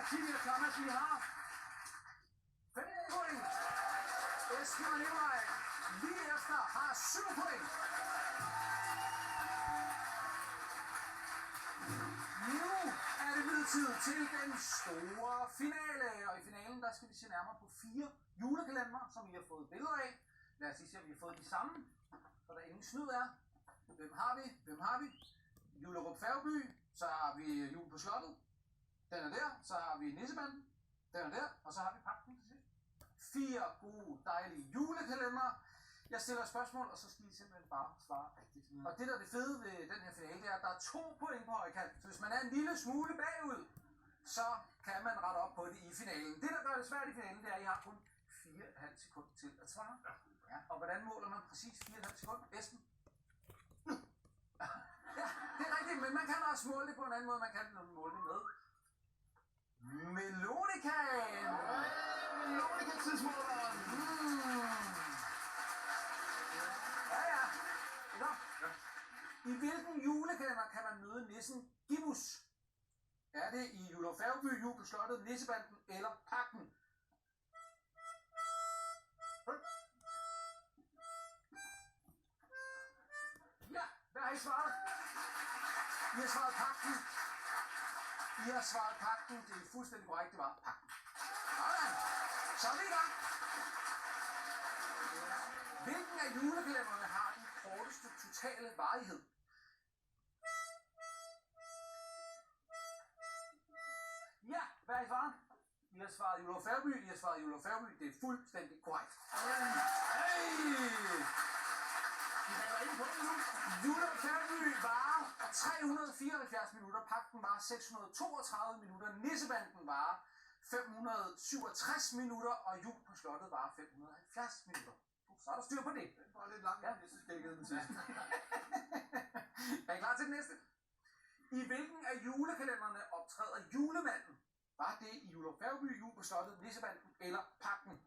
Kimi og Thomas, vi har 5 point. Esben og Nikolaj lige efter har 7 point. Nu er det blevet tid til den store finale, og i finalen der skal vi se nærmere på 4 julekalendere, som I har fået billeder af. Lad os sige, at vi har fået de samme, så der ingen snyd er. Hvem har vi? Hvem har vi? Julerup Færgeby, så har vi Jul på Slottet. Den er der, så har vi Nissebanden. Den er der, og så har vi Pagten til sidst. 4 gode, dejlige julekalendere. Jeg stiller spørgsmål, og så skal I simpelthen bare svare rigtigt. Og det der er det fede ved den her finale, det er, at der er 2 point på højkant. Så hvis man er en lille smule bagud, så kan man rette op på det i finalen. Det der gør det svært i finalen, det er, at I har kun 4,5 sekunder til at svare. Ja. Og hvordan måler man præcis 4,5 sekunder? Esben? Ja, det er rigtigt, men man kan også måle det på en anden måde. Man kan måle det med Melodikaen! Melodika-tidsmåleren! Ja. Nå. I hvilken julekalender kan man møde nissen Gibbus? Er det i Julerup Færgeby, Jul på Slottet, Nissebanden eller Pagten? Ja, hvad har I svaret? I har svaret Pagten. I har svaret Pagten. Det er fuldstændig korrekt, det var Pagten. Sådan. Så er vi i gang. Hvilken af julekalenderne har den korteste totale varighed? Ja, hvad har I svaret? I har svaret Julerup Færgeby. I har svaret Julerup Færgeby. Det er fuldstændig korrekt. Hey! Julerup Færgeby var 374 minutter, Pagten var 632 minutter, Nissebanden var 567 minutter, og Jul på Slottet var 570 minutter. Så er der styr på det. Den var lidt langt, hvis jeg skækkede den sidste. Er I klar til den næste? I hvilken af julekalenderne optræder julemanden? Var det i Julerup Færgeby, Jul på Slottet, Nissebanden eller Pagten?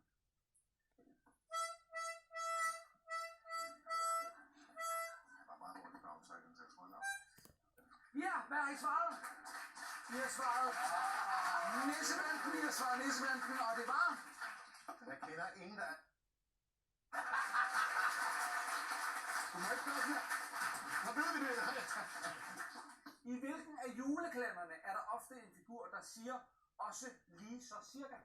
Ja, hvad har I svaret? I har svaret Nissebanden, I har svaret Nissebanden, og det var... Jeg kender ingen, der... Du må ikke gøre her. Hvor ved vi det? I hvilken af julekalenderne er der ofte en figur, der siger også lige så cirka?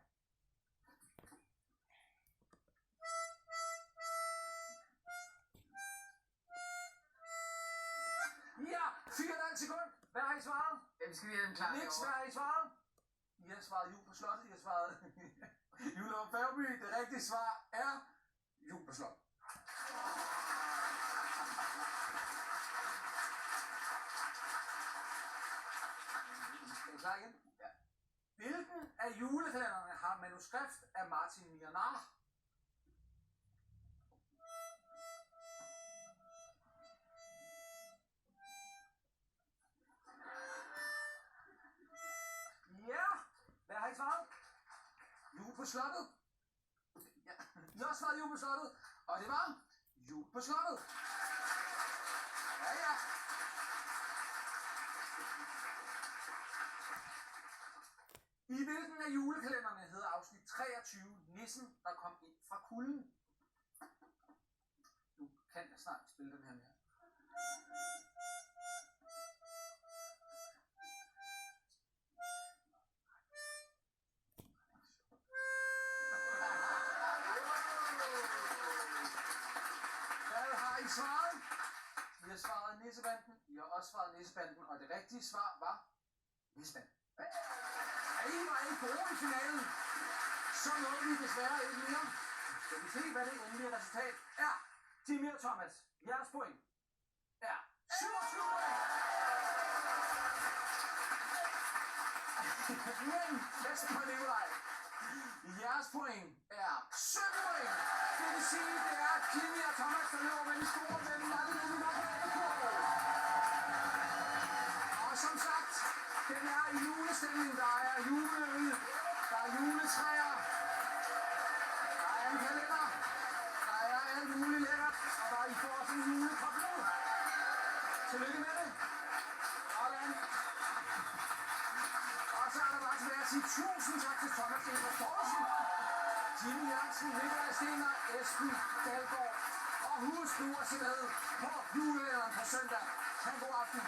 Ja, 4,5 sekunder. Hvad har I svaret? Jamen, skal vi have den klar Niks, hvad har I svaret? I har svaret Jul på Slottet, I har svaret Julerup Færgeby. Det rigtige svar er Jul på Slottet. Er I klar igen? Ja. Hvilken af julekalenderne har manuskript af Martin Mienaar? Ja, hvad har I svaret? Jul på Slottet. Ja, I har også svaret Jul på Slottet, og det var Jul på Slottet. Ja. I hvilken af julekalenderne hedder afsnit 23 Nissen, der kom ind fra kulden? Nu kan jeg snart spille den her mere. I har svaret Nissebanden, I har også svaret Nissebanden, og det rigtige svar var Nissebanden. I var ikke gode i finalen. Så nåede vi desværre ikke mere. Skal vi se, hvad det endelige resultat er? Kimi og Thomas, jeres point er 27 point. Men Esben og Nikolaj, jeres point er 17 point. Det vil sige, det er Kimi og Thomas, der løber med de store venner. Og som sagt, den er i julestemning. Der er juleøl, der er juletræer, der er en kalender, der er alt muligt lækkert, og der er I får også en julekop med. Tillykke med det. Og så er der bare tilbage sige tusind tak til Thomas Eva Thorsen, Jimmy Jørgensen, Nikolaj Stener, Esben Dalgaard. Og husk nu at se med på juleæderen på søndag. Ha' en god aften.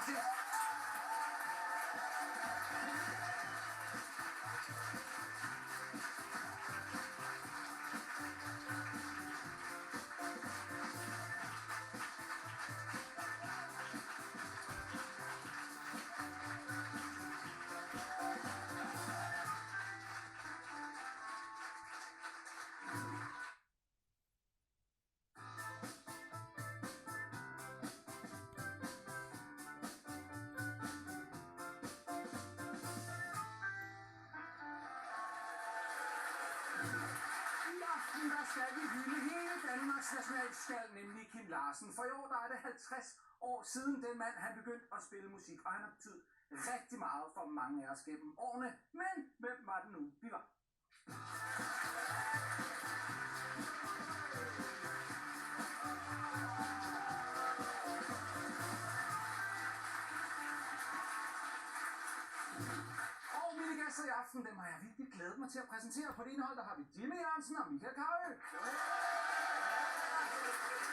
Der skal vi hylde hele Danmarks nationalskald, nemlig Kim Larsen. For i år der er det 50 år siden den mand, han begyndte at spille musik, og han har betydet rigtig meget for mange af os gennem årene. Men hvem var det nu, vi var? I aften, dem har jeg virkelig glædet mig til at præsentere. På det indhold, der har vi Jimmy Jørgensen og Michael Carøe.